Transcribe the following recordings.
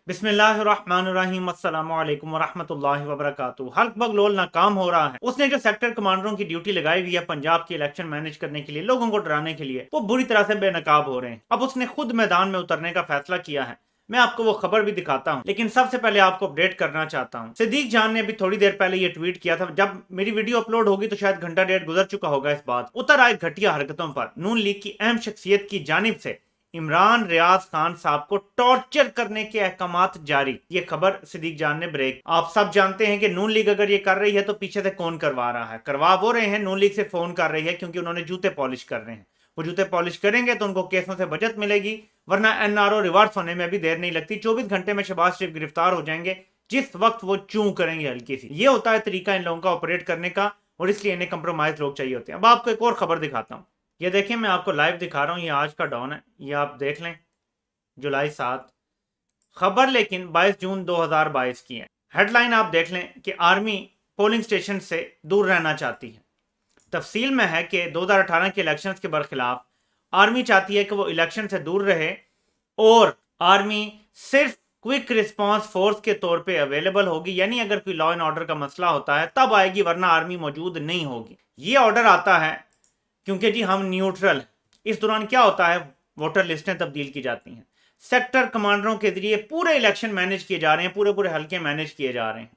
बिस्मिल्लाहिर्रहमानिर्रहीम अस्सलामु अलैकुम वरहमतुल्लाहि वबरकातुहू। हल्क बगलोल नाकाम हो रहा है। उसने जो सेक्टर कमांडरों की ड्यूटी लगाई हुई है पंजाब की इलेक्शन मैनेज करने के लिए, लोगों को डराने के लिए, वो बुरी तरह से बेनकाब हो रहे हैं। अब उसने खुद मैदान में उतरने का फैसला किया है। मैं आपको वो खबर भी दिखाता हूँ, लेकिन सबसे पहले आपको अपडेट करना चाहता हूँ। सिद्दीक जान ने अभी थोड़ी देर पहले ये ट्वीट किया था। जब मेरी वीडियो अपलोड होगी तो शायद घंटा डेढ़ गुजर चुका होगा इस बात। उतर आए घटिया हरकतों पर नून लीग की अहम शख्सियत की जानिब से इमरान रियाज खान साहब को टॉर्चर करने के अहकामात जारी। ये खबर सिद्दीक जान ने ब्रेक। आप सब जानते हैं कि नून लीग अगर ये कर रही है तो पीछे से कौन करवा रहा है? करवा वो रहे हैं, नून लीग से फोन कर रही है, क्योंकि उन्होंने जूते पॉलिश कर रहे हैं। वो जूते पॉलिश करेंगे तो उनको केसों से बचत मिलेगी, वरना एनआरओ रिवर्स होने में भी देर नहीं लगती। 24 घंटे में शहबाज शरीफ गिरफ्तार हो जाएंगे जिस वक्त वो चूं करेंगे हल्की सी। ये होता है तरीका इन लोगों का ऑपरेट करने का, और इसलिए इन्हें कंप्रोमाइज लोग चाहिए होते हैं। अब आपको एक और खबर दिखाता हूं। ये देखिए, मैं आपको लाइव दिखा रहा हूं। ये आज का डॉन है, ये आप देख लें, जुलाई 7 खबर, लेकिन 22 जून 2022 की है। हेडलाइन आप देख लें कि आर्मी पोलिंग स्टेशन से दूर रहना चाहती है। तफसील में है कि 2018 के इलेक्शंस के बरखिलाफ आर्मी चाहती है कि वो इलेक्शन से दूर रहे और आर्मी सिर्फ क्विक रिस्पांस फोर्स के तौर पे अवेलेबल होगी, यानी अगर कोई लॉ एंड ऑर्डर का मसला होता है तब आएगी, वरना आर्मी मौजूद नहीं होगी। ये ऑर्डर आता है क्योंकि जी हम न्यूट्रल हैं। इस दौरान क्या होता है, वोटर लिस्टें तब्दील की जाती हैं, सेक्टर कमांडरों के जरिए पूरे इलेक्शन मैनेज किए जा रहे हैं, पूरे पूरे हल्के मैनेज किए जा रहे हैं।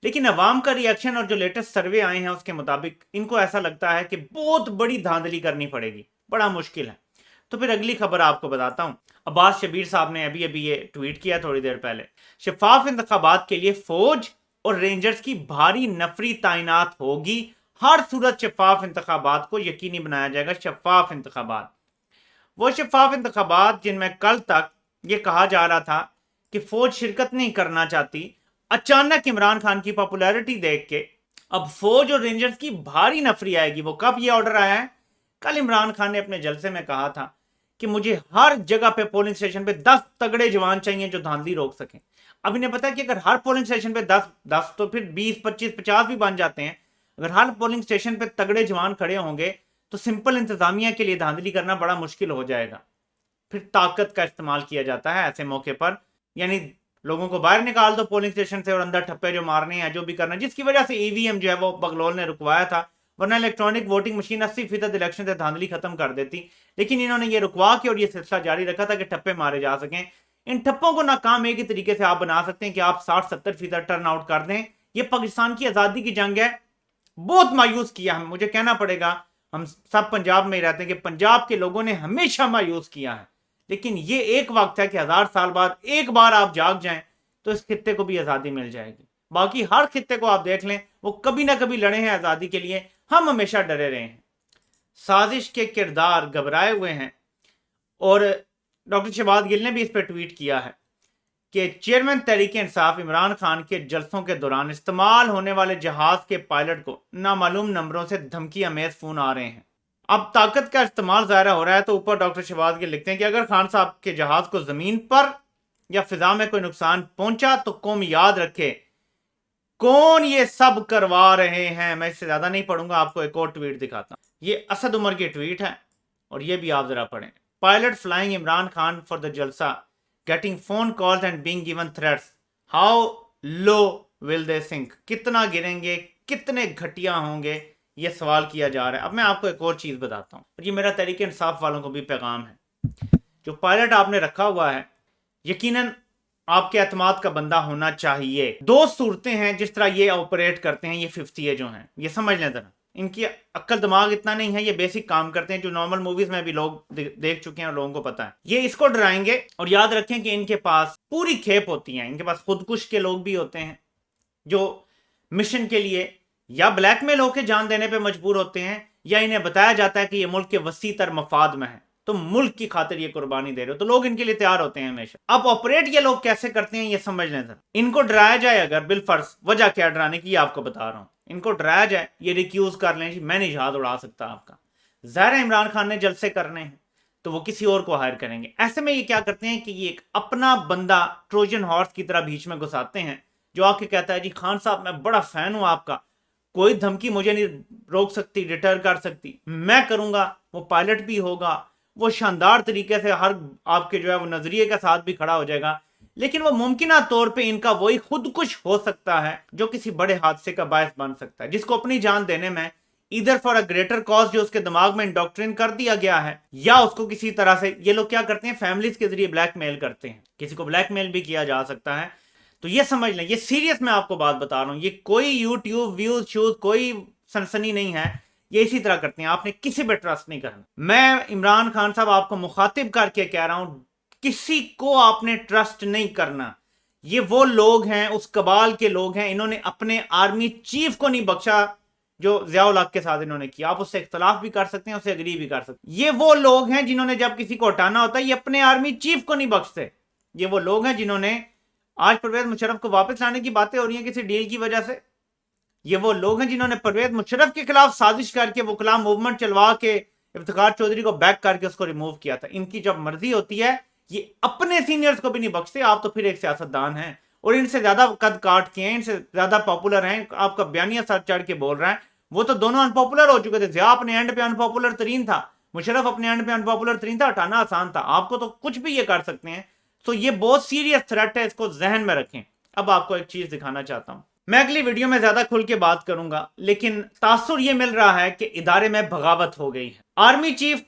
लेकिन अवाम का रिएक्शन और जो लेटेस्ट सर्वे आए हैं उसके मुताबिक इनको ऐसा लगता है कि बहुत बड़ी धांधली करनी पड़ेगी, बड़ा मुश्किल है। तो फिर अगली खबर आपको बताता हूं। अब्बास शबीर साहब ने अभी अभी ये ट्वीट किया थोड़ी देर पहले। शफाफ इंतखाबात के लिए फौज और रेंजर्स की भारी नफरी तैनात होगी। हर सूरत शफाफ इंतखाबात को यकीनी बनाया जाएगा। शफाफ इंतखाबात, वो शफाफ इंतखाबात जिनमें कल तक ये कहा जा रहा था कि फौज शिरकत नहीं करना चाहती। अचानक इमरान खान की पॉपुलैरिटी देख के अब फौज और रेंजर्स की भारी नफरी आएगी। वो कब ये ऑर्डर आया है? कल इमरान खान ने अपने जलसे में कहा था कि मुझे हर जगह पे पोलिंग स्टेशन पे 10 तगड़े जवान चाहिए जो धांधली रोक सकें। अब इन्हें पता है कि अगर हर पोलिंग स्टेशन पे 10 तो फिर 20, 25, 50 भी बन जाते हैं। अगर हर पोलिंग स्टेशन पे तगड़े जवान खड़े होंगे तो सिंपल इंतजामिया के लिए धांधली करना बड़ा मुश्किल हो जाएगा। फिर ताकत का इस्तेमाल किया जाता है ऐसे मौके पर, यानी लोगों को बाहर निकाल दो पोलिंग स्टेशन से और अंदर ठप्पे जो मारने हैं, जो भी करना है, जिसकी वजह से ईवीएम जो है वो बगलोल ने रुकवाया था। वरना इलेक्ट्रॉनिक वोटिंग मशीन 80% इलेक्शन से धांधली खत्म कर देती। लेकिन इन्होंने ये रुकवा के और ये सिलसिला जारी रखा था कि ठप्पे मारे जा सकें। इन ठप्पों को नाकाम एक ही तरीके से आप बना सकते हैं कि आप 60-70% टर्न आउट कर दें। ये पाकिस्तान की आजादी की जंग है। बहुत मायूस किया हमें, मुझे कहना पड़ेगा। हम सब पंजाब में ही रहते हैं कि पंजाब के लोगों ने हमेशा मायूस किया है। लेकिन ये एक वक्त है कि 1000 साल बाद एक बार आप जाग जाएं तो इस खित्ते को भी आजादी मिल जाएगी। बाकी हर खित्ते को आप देख लें, वो कभी ना कभी लड़े हैं आजादी के लिए, हम हमेशा डरे रहे हैं। साजिश के किरदार घबराए हुए हैं। और डॉक्टर शहबाज गिल ने भी इस पर ट्वीट किया है कि चेयरमैन तहरीक इंसाफ इमरान खान के जलसों के दौरान इस्तेमाल होने वाले जहाज के पायलट को नामालूम नंबरों से धमकी अमेज फोन आ रहे हैं। अब ताकत का इस्तेमाल ज़ाहिर हो रहा है, तो ऊपर डॉक्टर शहबाज गिल लिखते हैं कि अगर खान साहब के जहाज को जमीन पर या फिजा में कोई नुकसान पहुंचा तो कौम याद रखे कौन ये सब करवा रहे हैं। मैं इससे ज्यादा नहीं पढ़ूंगा, आपको एक और ट्वीट दिखाता हूं। ये असद उमर की ट्वीट है और ये भी आप जरा पढ़ें। Pilot flying Imran Khan for the जलसा getting phone calls and being given threats, how low will they sink. कितना गिरेंगे, कितने घटिया होंगे, ये सवाल किया जा रहा है। अब मैं आपको एक और चीज बताता हूं, और ये मेरा तहरीक इंसाफ वालों को भी पैगाम है। जो पायलट आपने रखा हुआ है यकीनन आपके एतमाद का बंदा होना चाहिए। दो सूरतें हैं जिस तरह ये ऑपरेट करते हैं, ये 50 जो हैं, ये समझ लें जरा। इनकी अक्ल दिमाग इतना नहीं है, ये बेसिक काम करते हैं जो नॉर्मल मूवीज में भी लोग देख चुके हैं और लोगों को पता है। ये इसको डराएंगे और याद रखें कि इनके पास पूरी खेप होती है। इनके पास खुदकुश के लोग भी होते हैं जो मिशन के लिए या ब्लैकमेल होकर जान देने पर मजबूर होते हैं, या इन्हें बताया जाता है कि ये मुल्क के वसी तर मफाद में है, तो मुल्क की खातिर ये कुर्बानी दे रहे हो, तो लोग इनके लिए तैयार होते हैं हमेशा। अब ऑपरेट ये लोग कैसे करते हैं ये समझ लें सर। इनको डराया जाए अगर बिलफर्ज, वजह क्या डराने की आपको बता रहा हूं। इनको डराया जाए, ये रिक्यूज कर लें, मैं नहीं जहाज उड़ा सकता आपका। ज़ाहिर इमरान खान ने जलसे करने हैं तो वो किसी और को हायर करेंगे। ऐसे में ये क्या करते हैं कि ये एक अपना बंदा ट्रोजन हॉर्स की तरह बीच में घुसाते हैं, जो आके कहता है जी खान साहब मैं बड़ा फैन हूं आपका, कोई धमकी मुझे नहीं रोक सकती, डिटर कर सकती, मैं करूंगा। वो पायलट भी होगा, वो शानदार तरीके से हर आपके जो है वो नजरिए के साथ भी खड़ा हो जाएगा। लेकिन वो मुमकिन तौर पे इनका वही खुदकुश हो सकता है जो किसी बड़े हादसे का बायस बन सकता है, जिसको अपनी जान देने में इधर फॉर अ ग्रेटर कॉज जो उसके दिमाग में इंडोक्ट्रिन कर दिया गया है, या उसको किसी तरह से ये लोग क्या करते हैं, फैमिलीज के जरिए ब्लैकमेल करते हैं। किसी को ब्लैकमेल भी किया जा सकता है। तो ये समझ लें, ये सीरियस मैं आपको बात बता रहा हूं, ये कोई यूट्यूब व्यूज शूज कोई सनसनी नहीं है। ये इसी तरह करते हैं, आपने किसी पे ट्रस्ट नहीं करना। मैं इमरान खान साहब आपको मुखातिब करके कह रहा हूं, किसी को आपने ट्रस्ट नहीं करना। ये वो लोग हैं, उस कबाल के लोग हैं, इन्होंने अपने आर्मी चीफ को नहीं बख्शा जो ज़िया-उल हक के साथ इन्होंने किया। आप उससे इख्तलाफ भी कर सकते हैं, उससे अग्री भी कर सकते हैं। ये वो लोग हैं जिन्होंने जब किसी को हटाना होता है ये अपने आर्मी चीफ को नहीं बख्शते। ये वो लोग हैं जिन्होंने आज परवेज मुशर्रफ को वापस लाने की बातें हो रही हैं किसी डील की वजह से। ये वो लोग हैं जिन्होंने परवेज मुशर्रफ के खिलाफ साजिश करके वो गुलाम मूवमेंट चलवा के इफ्तिखार चौधरी को बैक करके उसको रिमूव किया था। इनकी जब मर्जी होती है ये अपने सीनियर्स को भी नहीं बख्शते। आप तो फिर एक सियासतदान हैं और इनसे ज्यादा कद काट के हैं, इनसे ज्यादा पॉपुलर हैं। आपका बयानिया सर चढ़ के बोल रहा है, वो तो दोनों अनपॉपुलर हो चुके थे। ज़िया अपने एंड पे अनपॉपुलर तरीन था, मुशर्रफ अपने एंड पे अनपॉपुलर तरीन था, हटाना आसान था। आपको तो कुछ भी ये कर सकते हैं। तो ये बहुत सीरियस थ्रेट है, इसको जहन में रखें। अब आपको एक चीज दिखाना चाहता हूं, मैं अगली वीडियो में ज्यादा खुल के बात करूंगा, लेकिन तासुर ये मिल रहा है कि इदारे में बगावत हो गई है। आर्मी चीफ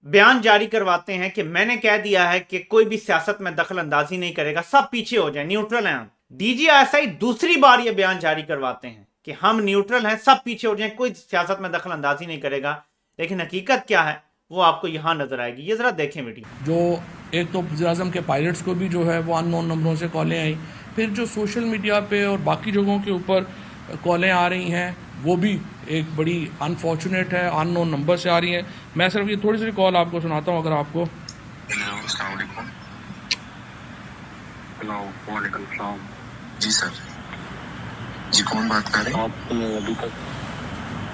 बयान जारी करवाते हैं कि मैंने कह दिया है कि कोई भी सियासत में दखल अंदाजी नहीं करेगा, सब पीछे हो जाए, न्यूट्रल हैं हम। डीजीआईएसआई दूसरी बार ये बयान जारी करवाते हैं कि हम न्यूट्रल हैं, सब पीछे हो जाए, कोई सियासत में दखल अंदाजी नहीं करेगा। लेकिन हकीकत क्या है वो आपको यहां नजर आएगी, ये जरा देखें वीडियो। जो एक तो वज़ीर-ए-आज़म के पायलट्स को भी जो है वो अननोन नंबरों से कॉलें आई, फिर जो सोशल मीडिया पे और बाकी जगहों के ऊपर कॉलें आ रही हैं वो भी एक बड़ी अनफॉर्चुनेट है, अननोन नंबर से आ रही हैं। मैं सिर्फ ये थोड़ी सी कॉल आपको सुनाता हूँ अगर आपको। हेलो अस्सलाम वालेकुम। हेलो वालेकुम सलाम। जी सर, जी कौन बात कर रहे हैं? आपने अभी तक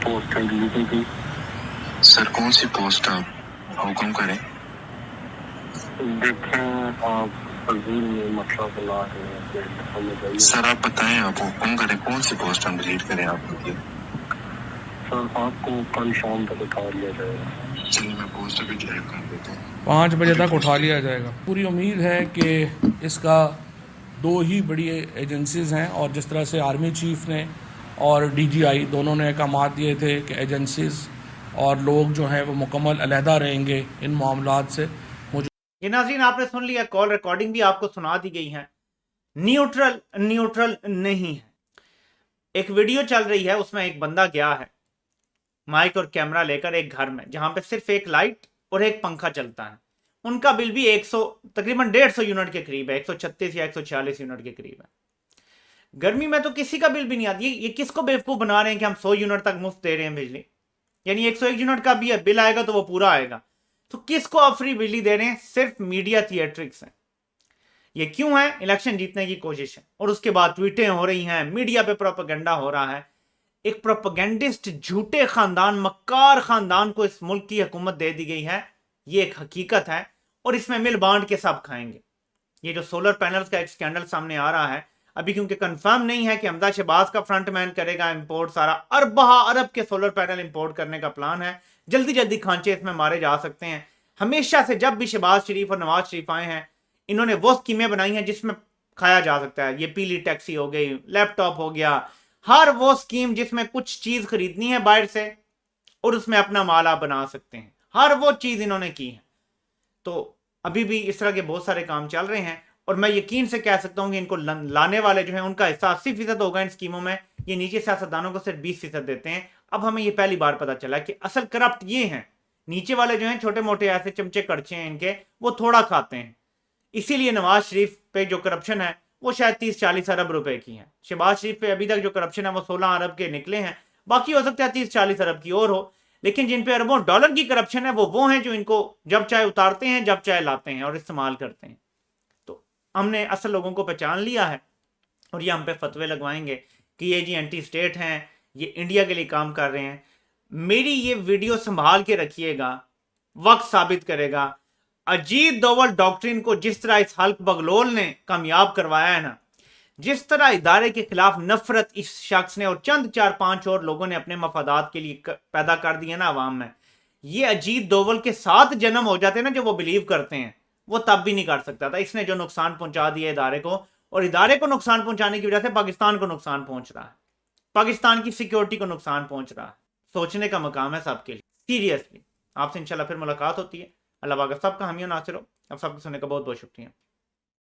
पोस्ट डिलीट नहीं की सर। कौन सी पोस्ट आप हुक्म करें? देखें आप मतलब सर आप बताएं, आप हुक्म करें, कौन सी पोस्ट हम डिलीट करें आप लोग? सर आपको कल शाम तक उठा लिया जाएगा। चलिए मैं पोस्ट अभी डिलीट कर देता हूँ, 5 बजे तक उठा लिया जाएगा। पूरी उम्मीद है कि इसका दो ही बड़ी एजेंसीज हैं और जिस तरह से आर्मी चीफ ने और डीजीआई दोनों ने अहकाम दिए थे कि एजेंसीज और लोग जो हैं वो मुकम्मल अलहदा रहेंगे इन मामलात से। ये नाज़रीन आपने सुन लिया, कॉल रिकॉर्डिंग भी आपको सुना दी गई है। न्यूट्रल नहीं है। एक वीडियो चल रही है, उसमें एक बंदा गया है माइक और कैमरा लेकर एक घर में जहां पे सिर्फ एक लाइट और एक पंखा चलता है। उनका बिल भी 100 तकरीबन 150 यूनिट के करीब है, 136 या 146 यूनिट के करीब है। गर्मी में तो किसी का बिल भी नहीं आती। ये किसको बेवकूफ बना रहे हैं कि हम 100 यूनिट तक मुफ्त दे रहे हैं बिजली, यानी 101 यूनिट का भी बिल आएगा तो वो पूरा आएगा। तो किसको आप फ्री बिजली दे रहे हैं? सिर्फ मीडिया थिएट्रिक्स है। ये क्यों है? इलेक्शन जीतने की कोशिश है और उसके बाद ट्वीटें हो रही हैं, मीडिया पे प्रोपेगेंडा हो रहा है। एक प्रोपेगेंडिस्ट झूठे खानदान, मक्कार खानदान को इस मुल्क की हुकूमत दे दी गई है। ये एक हकीकत है और इसमें मिल बांट के सब खाएंगे। ये जो सोलर पैनल्स का एक स्कैंडल सामने आ रहा है अभी, क्योंकि कंफर्म नहीं है कि हमजा शहबाज का फ्रंटमैन करेगा इंपोर्ट, सारा अरब के सोलर पैनल इंपोर्ट करने का प्लान है। जल्दी जल्दी खांचे इसमें मारे जा सकते हैं। हमेशा से जब भी शहबाज शरीफ और नवाज शरीफ आए हैं इन्होंने वो स्कीमें बनाई हैं जिसमें खाया जा सकता है। ये पीली टैक्सी हो गई, लैपटॉप हो गया, हर वो स्कीम जिसमें कुछ चीज खरीदनी है बाहर से और उसमें अपना माल आप बना सकते हैं, हर वो चीज इन्होंने की है। तो अभी भी इस तरह के बहुत सारे काम चल रहे हैं और मैं यकीन से कह सकता हूं कि इनको लाने वाले जो है उनका हिस्सा 80% होगा इन स्कीमों में। ये नीचे सियासतदानों को सिर्फ 20% देते हैं। अब हमें ये पहली बार पता चला कि असल करप्ट ये हैं, नीचे वाले जो हैं छोटे मोटे ऐसे चमचे कड़चे हैं इनके, वो थोड़ा खाते हैं। इसीलिए नवाज शरीफ पे जो करप्शन है वो शायद 30-40 अरब रुपए की है। शहबाज शरीफ पे अभी तक जो करप्शन है वो 16 अरब के निकले हैं, बाकी हो सकता है 30-40 अरब की और हो। लेकिन जिन पे अरबों डॉलर की करप्शन है वो हैं जो इनको जब चाहे उतारते हैं, जब चाहे लाते हैं और इस्तेमाल करते हैं। तो हमने असल लोगों को पहचान लिया है और ये हम पे फतवे लगवाएंगे कि ये जी एंटी स्टेट हैं, ये इंडिया के लिए काम कर रहे हैं। मेरी ये वीडियो संभाल के रखिएगा, वक्त साबित करेगा। अजीत दोवल डॉक्ट्रिन को जिस तरह इस हल्क बगलोल ने कामयाब करवाया है ना, जिस तरह इदारे के खिलाफ नफरत इस शख्स ने और चंद 4-5 और लोगों ने अपने मफादात के लिए पैदा कर दिया ना अवाम में, ये अजीत दोवल के 7 जन्म हो जाते हैं ना जो वो बिलीव करते हैं, वो तब भी नहीं कर सकता था। इसने जो नुकसान पहुंचा दिया इदारे को, और इदारे को नुकसान पहुंचाने की वजह से पाकिस्तान को नुकसान पहुंच रहा है, पाकिस्तान की सिक्योरिटी को नुकसान पहुंच रहा है। सोचने का मकाम है सबके लिए, सीरियसली। आपसे इंशाल्लाह फिर मुलाकात होती है। अल्लाह पाक सबका हामी नासिर हो। अब सबको सुनने का बहुत बहुत शुक्रिया।